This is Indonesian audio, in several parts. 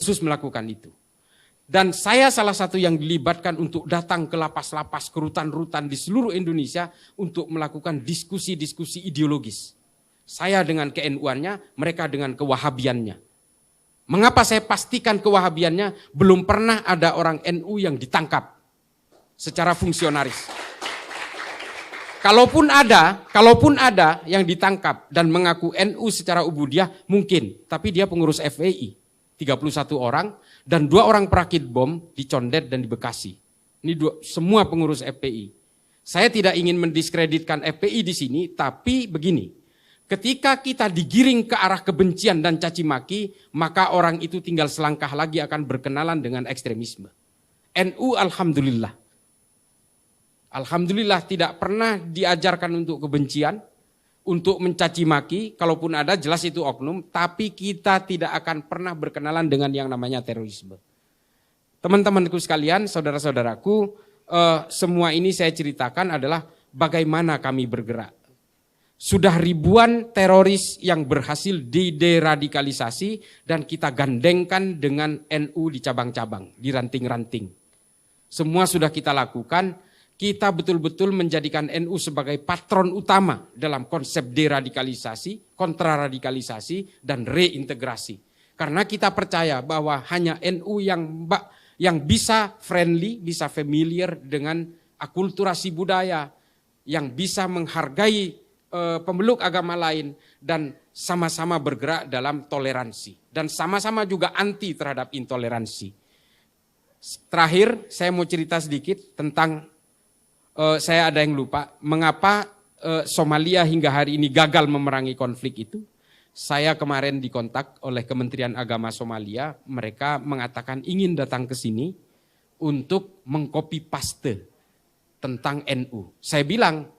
khusus melakukan itu. Dan saya salah satu yang dilibatkan untuk datang ke lapas-lapas, ke rutan-rutan di seluruh Indonesia untuk melakukan diskusi-diskusi ideologis. Saya dengan ke-NU-annya, mereka dengan kewahabiannya. Mengapa saya pastikan kewahabiannya? Belum pernah ada orang NU yang ditangkap secara fungsionaris. Kalaupun ada yang ditangkap dan mengaku NU secara ubudiah, mungkin. Tapi dia pengurus FPI, 31 orang, dan 2 orang perakit bom di Condet dan di Bekasi. Ini semua pengurus FPI. Saya tidak ingin mendiskreditkan FPI di sini, tapi begini. Ketika kita digiring ke arah kebencian dan caci maki, maka orang itu tinggal selangkah lagi akan berkenalan dengan ekstremisme. NU Alhamdulillah tidak pernah diajarkan untuk kebencian, untuk mencaci maki, kalaupun ada jelas itu oknum, tapi kita tidak akan pernah berkenalan dengan yang namanya terorisme. Teman-temanku sekalian, saudara-saudaraku, semua ini saya ceritakan adalah bagaimana kami bergerak. Sudah ribuan teroris yang berhasil dideradikalisasi dan kita gandengkan dengan NU di cabang-cabang, di ranting-ranting. Semua sudah kita lakukan. Kita betul-betul menjadikan NU sebagai patron utama dalam konsep deradikalisasi, kontraradikalisasi, dan reintegrasi. Karena kita percaya bahwa hanya NU yang bisa friendly, bisa familiar dengan akulturasi budaya, yang bisa menghargai pemeluk agama lain, dan sama-sama bergerak dalam toleransi. Dan sama-sama juga anti terhadap intoleransi. Terakhir, saya mau cerita sedikit tentang saya ada yang lupa, mengapa Somalia hingga hari ini gagal memerangi konflik itu. Saya kemarin dikontak oleh Kementerian Agama Somalia, mereka mengatakan ingin datang ke sini untuk mengcopy paste tentang NU. Saya bilang,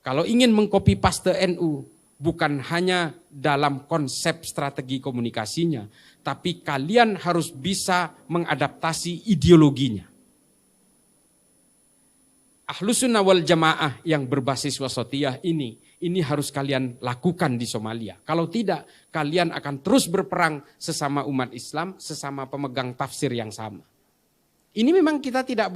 kalau ingin mengcopy paste NU, bukan hanya dalam konsep strategi komunikasinya, tapi kalian harus bisa mengadaptasi ideologinya. Ahlus Sunnah wal Jamaah yang berbasis wasatiyah ini harus kalian lakukan di Somalia. Kalau tidak, kalian akan terus berperang sesama umat Islam, sesama pemegang tafsir yang sama. Ini memang kita tidak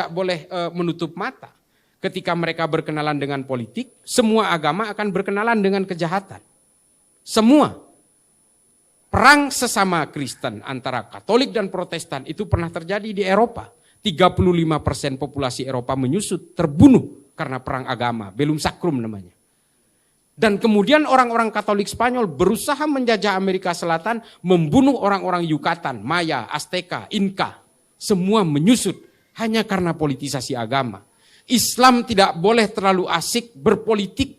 boleh menutup mata. Ketika mereka berkenalan dengan politik, semua agama akan berkenalan dengan kejahatan. Semua. Perang sesama Kristen antara Katolik dan Protestan itu pernah terjadi di Eropa. 35% populasi Eropa menyusut, terbunuh karena perang agama, Bellum Sacrum namanya. Dan kemudian orang-orang Katolik Spanyol berusaha menjajah Amerika Selatan, membunuh orang-orang Yucatan, Maya, Azteca, Inca. Semua menyusut hanya karena politisasi agama. Islam tidak boleh terlalu asik berpolitik,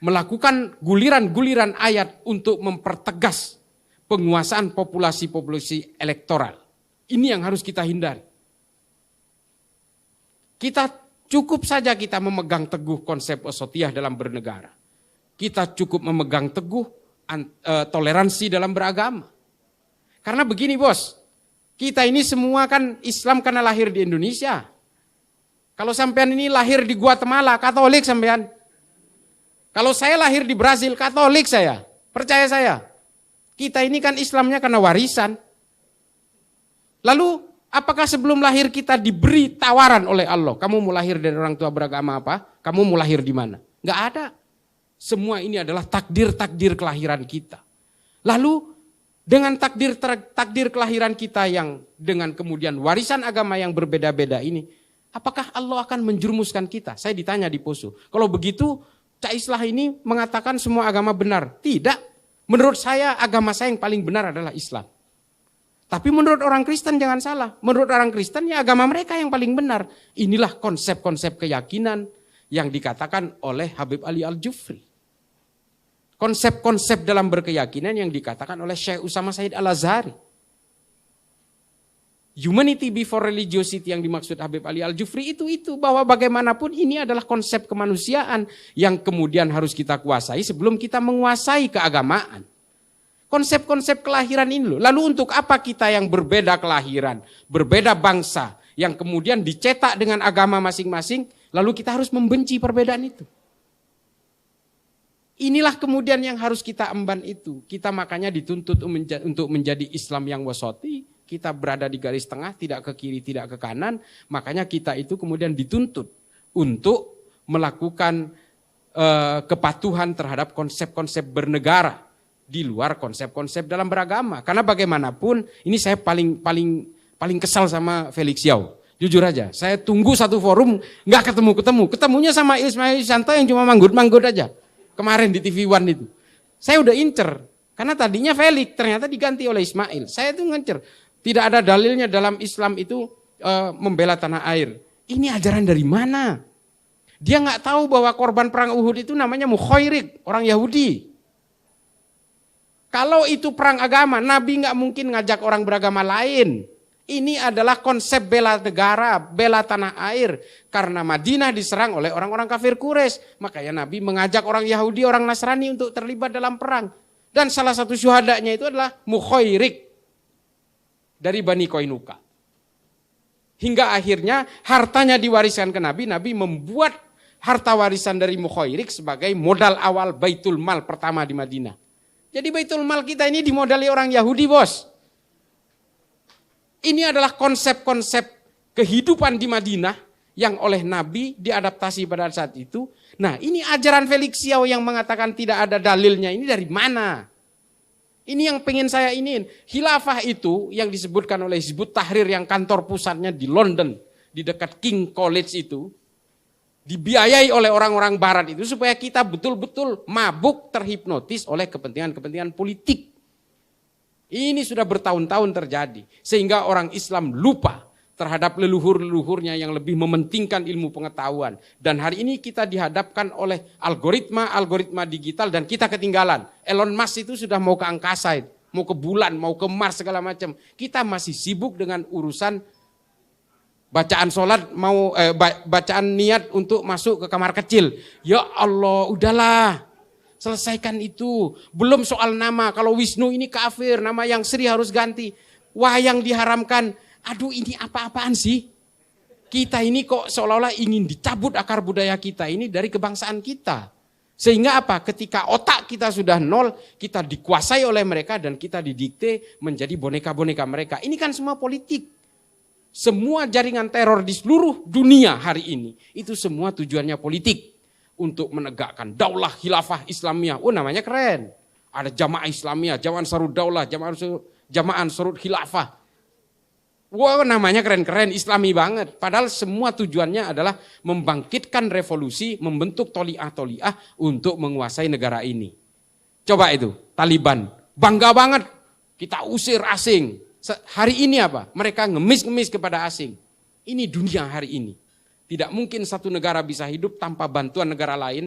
melakukan guliran-guliran ayat untuk mempertegas penguasaan populasi-populasi elektoral. Ini yang harus kita hindari. Kita cukup saja kita memegang teguh konsep wasatiyah dalam bernegara. Kita cukup memegang teguh toleransi dalam beragama. Karena begini bos, kita ini semua kan Islam karena lahir di Indonesia. Kalau sampean ini lahir di Guatemala, Katolik sampean. Kalau saya lahir di Brasil, Katolik saya. Percaya saya. Kita ini kan Islamnya karena warisan. Lalu apakah sebelum lahir kita diberi tawaran oleh Allah? Kamu mau lahir dari orang tua beragama apa? Kamu mau lahir di mana? Enggak ada. Semua ini adalah takdir-takdir kelahiran kita. Lalu dengan takdir kelahiran kita yang dengan kemudian warisan agama yang berbeda-beda ini, apakah Allah akan menjerumuskan kita? Saya ditanya di Poso. Kalau begitu, Cak Islah ini mengatakan semua agama benar. Tidak. Menurut saya agama saya yang paling benar adalah Islam. Tapi menurut orang Kristen jangan salah. Menurut orang Kristen ya agama mereka yang paling benar. Inilah konsep-konsep keyakinan yang dikatakan oleh Habib Ali Al-Jufri. Konsep-konsep dalam berkeyakinan yang dikatakan oleh Syekh Usama Said Al-Azhari. Humanity before religiosity yang dimaksud Habib Ali Al-Jufri itu bahwa bagaimanapun ini adalah konsep kemanusiaan yang kemudian harus kita kuasai sebelum kita menguasai keagamaan. Konsep-konsep kelahiran ini loh. Lalu untuk apa kita yang berbeda kelahiran, berbeda bangsa, yang kemudian dicetak dengan agama masing-masing, lalu kita harus membenci perbedaan itu. Inilah kemudian yang harus kita emban itu. Kita makanya dituntut untuk menjadi Islam yang wasati. Kita berada di garis tengah, tidak ke kiri, tidak ke kanan. Makanya kita itu kemudian dituntut untuk melakukan kepatuhan terhadap konsep-konsep bernegara di luar konsep-konsep dalam beragama. Karena bagaimanapun, ini saya paling kesal sama Felix Yao. Jujur aja, saya tunggu satu forum nggak ketemu. Ketemunya sama Ismail Santo yang cuma manggut-manggut aja. Kemarin di TV One itu. Saya udah incer. Karena tadinya Felix, ternyata diganti oleh Ismail. Saya tuh ngincer. Tidak ada dalilnya dalam Islam itu membela tanah air. Ini ajaran dari mana? Dia nggak tahu bahwa korban perang Uhud itu namanya Mukhairik, orang Yahudi. Kalau itu perang agama, Nabi nggak mungkin ngajak orang beragama lain. Ini adalah konsep bela negara, bela tanah air. Karena Madinah diserang oleh orang-orang kafir Quraisy. Makanya Nabi mengajak orang Yahudi, orang Nasrani untuk terlibat dalam perang. Dan salah satu syuhadanya itu adalah Mukhairik dari Bani Qainuqa. Hingga akhirnya hartanya diwariskan ke Nabi. Nabi membuat harta warisan dari Mukhairik sebagai modal awal Baitul Mal pertama di Madinah. Jadi Baitul Mal kita ini dimodali orang Yahudi, bos. Ini adalah konsep-konsep kehidupan di Madinah yang oleh Nabi diadaptasi pada saat itu. Nah, ini ajaran Felix Yao yang mengatakan tidak ada dalilnya. Ini dari mana? Ini yang pengen saya iniin. Khilafah itu yang disebutkan oleh Hizbut Tahrir yang kantor pusatnya di London, di dekat King College itu, dibiayai oleh orang-orang barat itu supaya kita betul-betul mabuk terhipnotis oleh kepentingan-kepentingan politik. Ini sudah bertahun-tahun terjadi. Sehingga orang Islam lupa terhadap leluhur-leluhurnya yang lebih mementingkan ilmu pengetahuan. Dan hari ini kita dihadapkan oleh algoritma digital dan kita ketinggalan. Elon Musk itu sudah mau ke angkasa, mau ke bulan, mau ke Mars segala macam. Kita masih sibuk dengan urusan bacaan sholat, bacaan niat untuk masuk ke kamar kecil. Ya Allah, udahlah. Selesaikan itu. Belum soal nama. Kalau Wisnu ini kafir, nama yang Sri harus ganti. Wayang diharamkan. Aduh, ini apa-apaan sih? Kita ini kok seolah-olah ingin dicabut akar budaya kita ini dari kebangsaan kita. Sehingga apa? Ketika otak kita sudah nol, kita dikuasai oleh mereka dan kita didikte menjadi boneka-boneka mereka. Ini kan semua politik. Semua jaringan teror di seluruh dunia hari ini, itu semua tujuannya politik. Untuk menegakkan daulah khilafah Islamiyah. Oh, namanya keren. Ada jamaah Islamiyah, jamaah Ansarud Daulah, jamaah Ansarud Khilafah. Wah, namanya keren-keren, Islami banget. Padahal semua tujuannya adalah membangkitkan revolusi, membentuk toliah-toliah untuk menguasai negara ini. Coba itu, Taliban. Bangga banget, kita usir asing. Hari ini apa? Mereka ngemis-ngemis kepada asing. Ini dunia hari ini. Tidak mungkin satu negara bisa hidup tanpa bantuan negara lain.